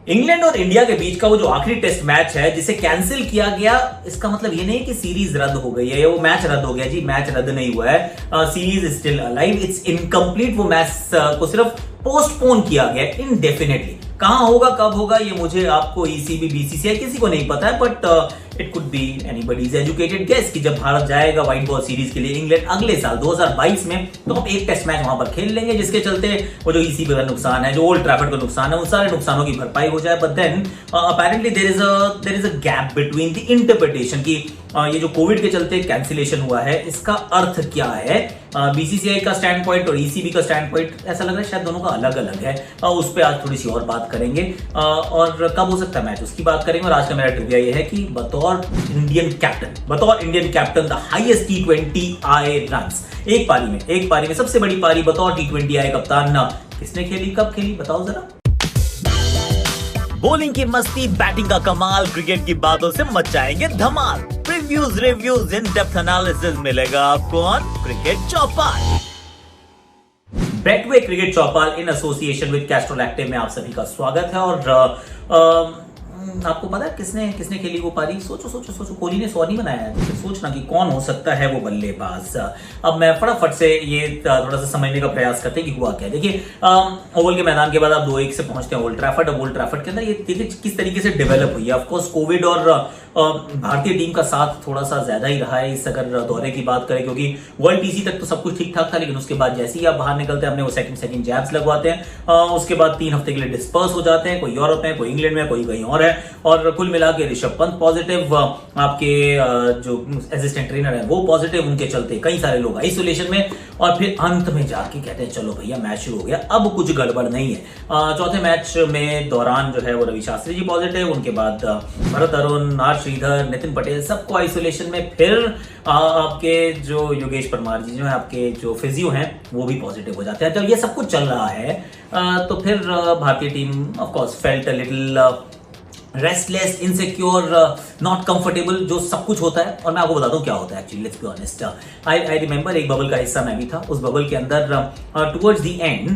England और India के बीच का वो जो आखिरी टेस्ट मैच है जिसे कैंसिल किया गया, इसका मतलब ये नहीं कि सीरीज रद्द हो गई है या वो मैच रद्द हो गया। जी मैच रद्द नहीं हुआ है, series still alive, it's incomplete. वो मैच को सिर्फ पोस्टपोन किया गया इंडेफिनेटली। कहां होगा, कब होगा, ये मुझे, आपको, ईसीबी, बीसीसीआई किसी को नहीं पता है, but it could be anybody's educated guess कि जब भारत जाएगा व्हाइट बॉल सीरीज के लिए इंग्लैंड अगले साल 2022 में, तो हम एक टेस्ट मैच वहां पर खेल लेंगे, जिसके चलते वो जो ईसीबी का नुकसान है, जो ओल्ड ट्रैफर्ड का नुकसान है, उन सारे नुकसानों की भरपाई हो जाए। But then apparently there is a gap between the interpretation की ये जो कोविड के चलते कैंसिलेशन हुआ है, इसका अर्थ क्या है। बीसीसीआई का स्टैंड पॉइंट और ईसीबी का स्टैंड पॉइंट ऐसा लग रहा है शायद दोनों का अलग अलग है। उस पर आज थोड़ी सी और बात करेंगे, और कब हो सकता है मैच उसकी बात करेंगे। और आज का मेरा ट्रिविया ये है कि बतौर Indian captain the highest T20 I runs एक पारी में सबसे बड़ी पारी बतौर T20 आई कप्तान किसने खेली, कब खेली, बताओ जरा। बॉलिंग की मस्ती, बैटिंग का कमाल, क्रिकेट की बातों से मचाएंगे धमाल। Previews, reviews, in depth analysis मिलेगा आपको on cricket Chaupal. Betway cricket Chaupal in association with Castrol active में आप सभी का स्वागत है। और आपको पता है किसने खेली वो पारी? सोचो, कोहली ने 100 नहीं बनाया है, तो सोचना कि कौन हो सकता है वो बल्लेबाज। अब मैं फटाफट से ये थोड़ा सा समझने का प्रयास करते हैं कि हुआ क्या। देखिए, ओवल के मैदान के बाद आप 2-1 से पहुंचते हैं ओल्ड ट्रैफर्ड। अब ओल्ड ट्रैफर्ड के अंदर ये देखिए किस तरीके से डेवलप हुई है। ऑफकोर्स कोविड और भारतीय टीम का साथ थोड़ा सा ज्यादा ही रहा है इस अगर दौरे की बात करें, क्योंकि वर्ल्ड टीसी तक तो सब कुछ ठीक ठाक था, लेकिन उसके बाद जैसे ही आप बाहर निकलते हैं अपने वो सेकंड जैब्स लगवाते हैं, उसके बाद 3 हफ्ते के लिए डिस्पर्स हो जाते हैं। कोई यूरोप में, कोई इंग्लैंड में, कोई कहीं और है। और कुल मिला के ऋषभ पंत पॉजिटिव, आपके जो असिस्टेंट ट्रेनर है वो पॉजिटिव, उनके चलते कई सारे लोग आइसोलेशन में। और फिर अंत में जाके कहते हैं चलो भैया मैच शुरू हो गया, अब कुछ गड़बड़ नहीं है। चौथे मैच में दौरान जो है वो रवि शास्त्री जी पॉजिटिव, उनके बाद भरत अरुण, आर श्रीधर, नितिन पटेल, सबको आइसोलेशन में। फिर आपके जो योगेश परमार जी जो है, आपके जो फिजियो हैं, वो भी पॉजिटिव हो जाते हैं। जब ये सब कुछ चल रहा है तो फिर भारतीय team of course felt a little restless, insecure, not comfortable, जो सब कुछ होता है। और मैं आपको बताता हूँ क्या होता है actually, let's be honest. I remember एक बबल का हिस्सा मैं भी था। उस बबल के अंदर टुवर्ड्स द एंड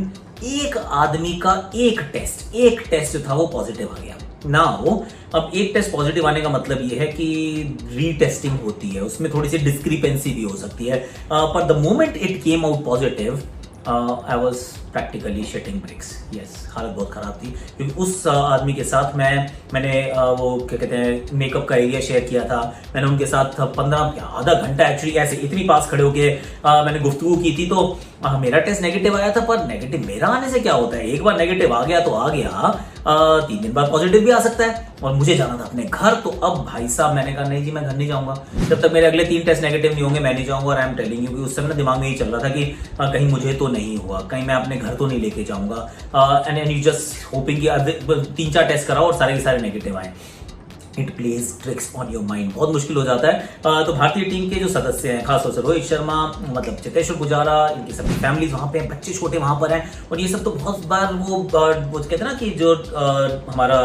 एक आदमी का एक टेस्ट जो था वो पॉजिटिव आ गया। नाउ अब एक टेस्ट पॉजिटिव आने का मतलब ये है कि रीटेस्टिंग होती है, उसमें थोड़ी सी डिस्क्रिपेंसी भी हो सकती है। पर the moment it came out positive, I was practically shitting bricks. Yes, हालत बहुत खराब थी, क्योंकि उस आदमी के साथ मैंने वो क्या कहते हैं मेकअप का एरिया शेयर किया था। मैंने उनके साथ आधा घंटा एक्चुअली ऐसे इतनी पास खड़े होके मैंने गुफ्तगू की थी। तो मेरा टेस्ट नेगेटिव आया था, पर नेगेटिव मेरा आने से क्या होता है, एक बार नेगेटिव आ गया तो आ गया, 3 दिन बाद पॉजिटिव भी आ सकता है। और मुझे जाना था अपने घर, तो अब भाई साहब मैंने कहा नहीं जी, मैं घर नहीं जाऊंगा जब तक मेरे अगले 3 टेस्ट नेगेटिव नहीं होंगे, मैं नहीं जाऊंगा। और आई एम टेलिंग यू, उस समय दिमाग में ही चल रहा था कि कहीं मुझे तो नहीं हुआ, कहीं मैं अपने घर तो नहीं लेके जाऊंगा। एंड यू जस्ट होपिंग कि 3-4 टेस्ट कराओ और सारे के सारे नेगेटिव आए। It plays tricks on your mind, बहुत मुश्किल हो जाता है। तो भारतीय टीम के जो सदस्य हैं, खासतौर से रोहित शर्मा, मतलब चेतेश्वर पुजारा, इनकी सबकी फैमिलीज वहां पे हैं, बच्चे छोटे वहां पर हैं। और ये सब तो बहुत बार वो कहते हैं ना कि जो हमारा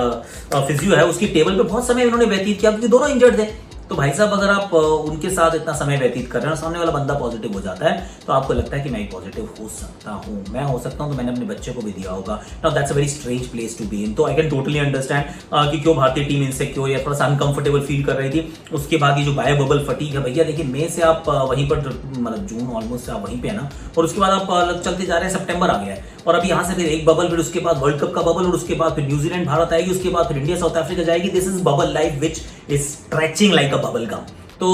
फिजियो है उसकी टेबल पे बहुत समय उन्होंने व्यतीत किया, क्योंकि दोनों इंजर्ड थे। तो भाई साहब अगर आप उनके साथ इतना समय व्यतीत कर रहे हैं, सामने वाला बंदा पॉजिटिव हो जाता है, तो आपको लगता है कि मैं ही पॉजिटिव हो सकता हूँ, मैं हो सकता हूँ, तो मैंने अपने बच्चे को भी दिया होगा। Now that's a very strange place to be in. तो आई कैन टोटली अंडरस्टैंड कि क्यों भारतीय टीम इनसिक्योर या थोड़ा सा अनकंफर्टेबल फील कर रही थी। उसके बाद ये जो बायो बबल फटीग है, भैया देखिए मई से आप वहीं पर, मतलब जून ऑलमोस्ट आप वहीं पे है ना, और उसके बाद आप चलते जा रहे हैं, सितंबर आ गया है, और अभी यहाँ से फिर एक बबल, फिर उसके बाद वर्ल्ड कप का बबल, और उसके बाद फिर न्यूजीलैंड भारत आएगी, उसके बाद फिर इंडिया साउथ अफ्रीका जाएगी। This is bubble life which is stretching like a bubble gum. तो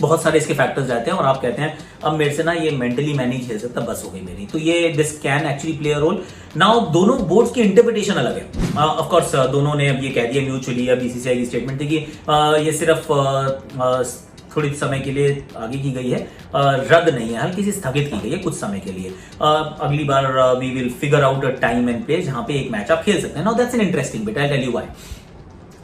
बहुत सारे इसके फैक्टर्स रहते हैं, और आप कहते हैं अब मेरे से ना ये मेंटली मैं नहीं झेल सकता, बस हो गई मेरी। तो ये this can actually play a role. Now दोनों बोर्ड्स की इंटरप्रिटेशन अलग है। ऑफ कोर्स दोनों ने अब ये कह दिया म्यूचुअली, या बीसीसीआई की स्टेटमेंट थी कि ये सिर्फ थोड़ी समय के लिए आगे की गई है, रद्द नहीं है, हल्की सी स्थगित की गई है कुछ समय के लिए। अगली बार we will figure out a time and place जहां पे एक मैच आप खेल सकते हैं। Now that's an interesting bit, I tell you why.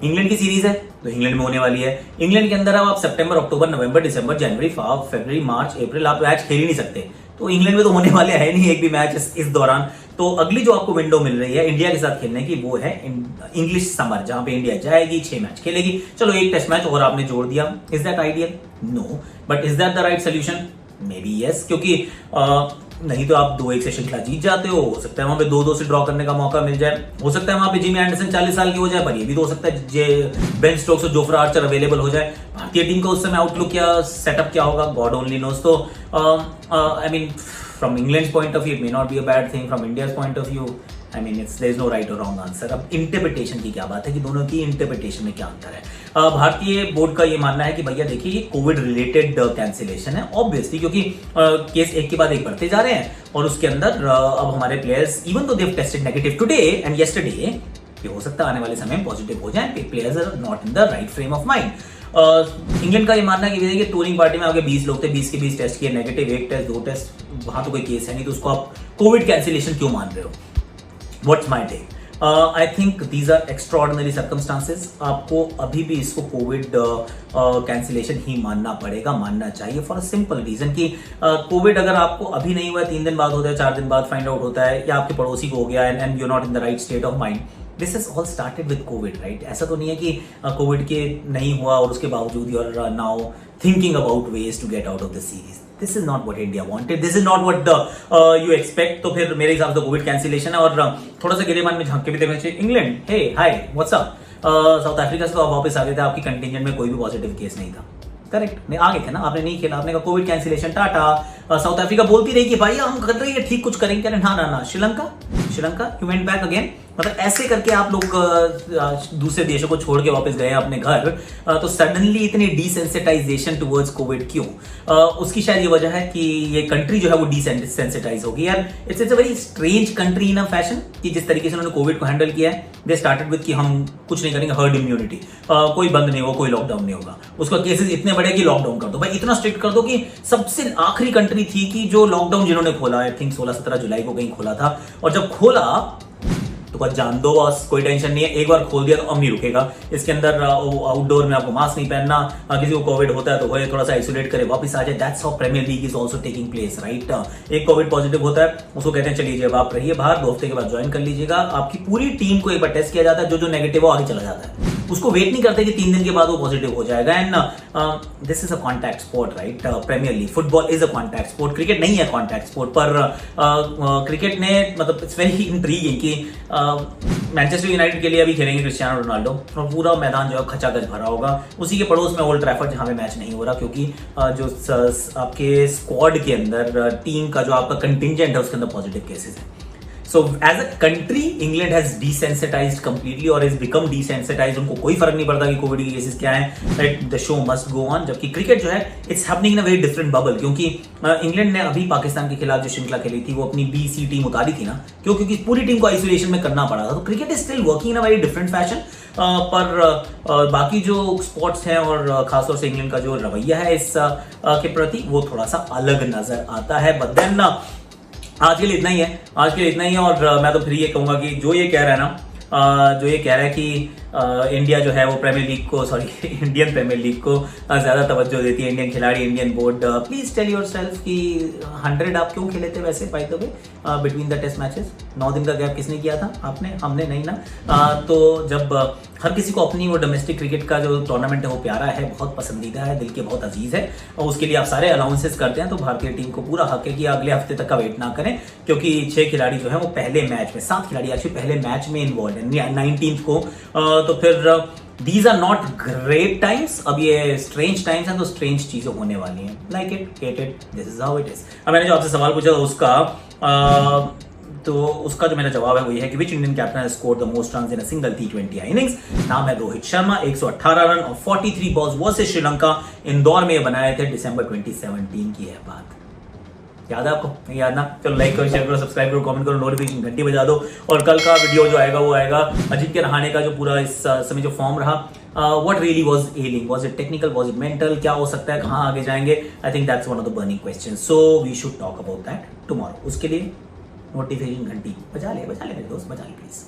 England की सीरीज है तो इंग्लैंड में होने वाली है। इंग्लैंड के अंदर अब आप सितंबर, अक्टूबर, नवंबर, दिसंबर, जनवरी, फरवरी, मार्च, अप्रैल आप मैच खेल ही नहीं सकते। तो इंग्लैंड में तो होने वाले है नहीं एक भी मैच इस दौरान। तो अगली जो आपको विंडो मिल रही है इंडिया के साथ खेलने की, वो है इंग्लिश समर, जहां पे इंडिया जाएगी, 6 मैच खेलेगी। चलो एक टेस्ट मैच और आपने जोड़ दिया, is that ideal? No, but is that the right solution? Maybe yes, क्योंकि नहीं तो आप 2-1 से श्रृंखला जीत जाते हो सकता है वहां पे 2-2 से ड्रॉ करने का मौका मिल जाए, हो सकता है वहां पे जिमी एंडरसन 40 साल की हो जाए, पर ये भी तो हो सकता है बेन स्टोक्स और जोफ्रा आर्चर अवेलेबल हो जाए। भारतीय टीम का उस समय आउटलुक क्या सेटअप क्या होगा, गॉड ओनली नोस। तो I mean from England point of view it may not be a bad thing, from India point of view I mean there is no right और wrong answer. अब interpretation की क्या बात है कि दोनों की इंटरप्रिटेशन में क्या अंतर है। भारतीय बोर्ड का ये मानना है कि भैया देखिए ये कोविड रिलेटेड कैंसिलेशन है ऑब्वियसली, क्योंकि केस एक के बाद एक बढ़ते जा रहे हैं और उसके अंदर अब हमारे प्लेयर्स इवन तो they have tested negative today and yesterday, ये हो सकता है आने वाले समय में पॉजिटिव हो जाए, players are not in the right frame of mind. England का ये मानना है कि देखिए टूरिंग पार्टी में आपके 20 लोग थे, 20 के 20 टेस्ट किए, नेगेटिव 1 टेस्ट 2 टेस्ट, वहां तो कोई केस है नहीं, तो उसको आप कोविड कैंसिलेशन क्यों मान रहे हो। What's my take? I think these are extraordinary circumstances. आपको अभी भी इसको कोविड कैंसिलेशन ही मानना पड़ेगा, मानना चाहिए फॉर अ सिंपल रीजन कि कोविड अगर आपको अभी नहीं हुआ है, 3 दिन बाद होता है, 4 दिन बाद फाइंड आउट होता है, या आपके पड़ोसी को हो गया and you not in the right state of mind, this is all started with Covid, right. ऐसा तो नहीं है कि कोविड के नहीं हुआ और उसके बावजूद you are now thinking about ways to get out of the series. This is not what India wanted, this is not what you expect. तो फिर मेरे हिसाब से कोविड कैंसिलेशन है। और थोड़ा सा गिरेबान में झांक के भी देखना चाहिए। England, hey hi what's up, South Africa से तो आप वापस आ गए थे, आपकी कंटिंजेंट में कोई भी पॉजिटिव केस नहीं था, करेक्ट, नहीं आगे थे ना, आपने नहीं खेला, आपने कहा Covid cancellation Tata. South Africa बोलती रही कि भाई हम कर रहे हैं ठीक, कुछ करेंगे, ना ना ना। Sri Lanka you went back again, मतलब ऐसे करके आप लोग दूसरे देशों को छोड़ के वापस गए अपने घर, तो सडनली इतनी डिसेंसिटाइजेशन टुवर्ड्स कोविड क्यों? उसकी शायद ये वजह है कि ये कंट्री जो है वो डिसेंसिटाइज होगी यार। It's a very strange country in a fashion कि जिस तरीके से उन्होंने कोविड को हैंडल किया है, दे स्टार्टेड विद कि हम कुछ नहीं करेंगे, हर्ड इम्यूनिटी, कोई बंद नहीं होगा, कोई लॉकडाउन नहीं होगा, उसका केसेस इतने बड़े कि लॉकडाउन कर दो भाई, इतना स्ट्रिक्ट कर दो कि सबसे आखिरी कंट्री थी कि जो लॉकडाउन जिन्होंने खोला, आई थिंक 16-17 जुलाई को कहीं खोला था, और जब खोला तो बस जान दो, बस कोई टेंशन नहीं है, एक बार खोल दिया तो अब नहीं रुकेगा। इसके अंदर आउटडोर में आपको मास्क नहीं पहनना, किसी को कोविड होता है तो वो थोड़ा सा आइसोलेट करे वापस आ जाए। That's how premier league is also taking place, right. एक कोविड पॉजिटिव होता है, उसको कहते हैं चलिए जब आप रहिए बाहर, 2 हफ्ते के बाद ज्वाइन कर लीजिएगा। आपकी पूरी टीम को एक बार टेस्ट किया जाता है, जो नेगेटिव वो आगे चला जाता है, उसको वेट नहीं करते कि 3 दिन के बाद वो पॉजिटिव हो जाएगा। And this is a contact sport, right. Premier league football is a contact sport, cricket नहीं है कॉन्टैक्ट स्पोर्ट, पर क्रिकेट ने मतलब इट्स वेरी इंट्रीगिंग कि मैनचेस्टर यूनाइटेड के लिए अभी खेलेंगे क्रिस्टियानो रोनाल्डो और पूरा मैदान जो है खचाखच भरा होगा। उसी के पड़ोस में ओल्ड ट्रैफर्ड जहां पे मैच नहीं हो रहा, क्योंकि जो आपके स्क्वाड के अंदर टीम का जो आपका कंटिंजेंट है उसके अंदर पॉजिटिव केसेस है। So as a country, England has desensitized completely और has become desensitized। उनको कोई फर्क नहीं पड़ता कि कोविड के केसेस क्या हैं, right? The show must go on। जबकि क्रिकेट जो है it's happening in a very different bubble, क्योंकि इंग्लैंड ने अभी पाकिस्तान के खिलाफ जो श्रृंखला खेली थी वो अपनी B-C टीम उतारी थी ना, क्योंकि पूरी टीम को आइसोलेशन में करना पड़ा था। तो cricket is still working in a very different fashion. पर बाकी जो स्पोर्ट्स हैं और खासतौर से इंग्लैंड का जो रवैया है इस के प्रति वो थोड़ा सा अलग नजर आता है। बट देन आज के लिए इतना ही है। और मैं तो फिर ये कहूंगा कि जो ये कह रहा है कि इंडिया जो है वो इंडियन प्रीमियर लीग को ज्यादा तवज्जो देती है, इंडियन खिलाड़ी, Indian board, please tell yourself कि 100 आप क्यों खेले थे वैसे by the way between the test matches. 9 दिन का गैप किसने किया था? आपने, हमने नहीं ना। तो जब हर किसी को अपनी वो डोमेस्टिक क्रिकेट का जो टूर्नामेंट है वो प्यारा है, बहुत पसंदीदा है, दिल के बहुत अजीज है, और उसके लिए आप सारे अलाउंसेस करते हैं, तो भारतीय टीम को पूरा हक है कि अगले हफ्ते तक का वेट ना करें, क्योंकि 6 खिलाड़ी जो है वो पहले मैच में, 7 खिलाड़ी एक्चुअली पहले मैच में इन्वॉल्व है 19 को। तो फिर these are not great times, अब ये स्ट्रेंज टाइम्स हैं, तो स्ट्रेंज चीजें होने वाली हैं। Like it, hate it, this is how it is. अब मैंने जो आपसे सवाल पूछा उसका जो मेरा जवाब है वो ये है कि which Indian captain has scored the most runs in a single T20 innings. नाम है रोहित शर्मा, 118 रन और 43 बॉल्स वर्सेस श्रीलंका, इंदौर में ये बनाए थे, दिसंबर 2017 की है बात। याद है आपको? नहीं याद ना? चलो लाइक करो, शेयर करो, सब्सक्राइब करो, कमेंट करो, नोटिफिकेशन घंटी बजा दो। और कल का वीडियो जो आएगा वो आएगा अजिंक्य रहाणे का जो पूरा इस समय जो फॉर्म रहा, what really was ailing, was it technical, was it mental, क्या हो सकता है, कहां आगे जाएंगे। I think that's one of the burning questions, so we should talk about that tomorrow. उसके लिए नोटिफिकेशन घंटी बजा ले मेरे दोस्त, बजा ले प्लीज।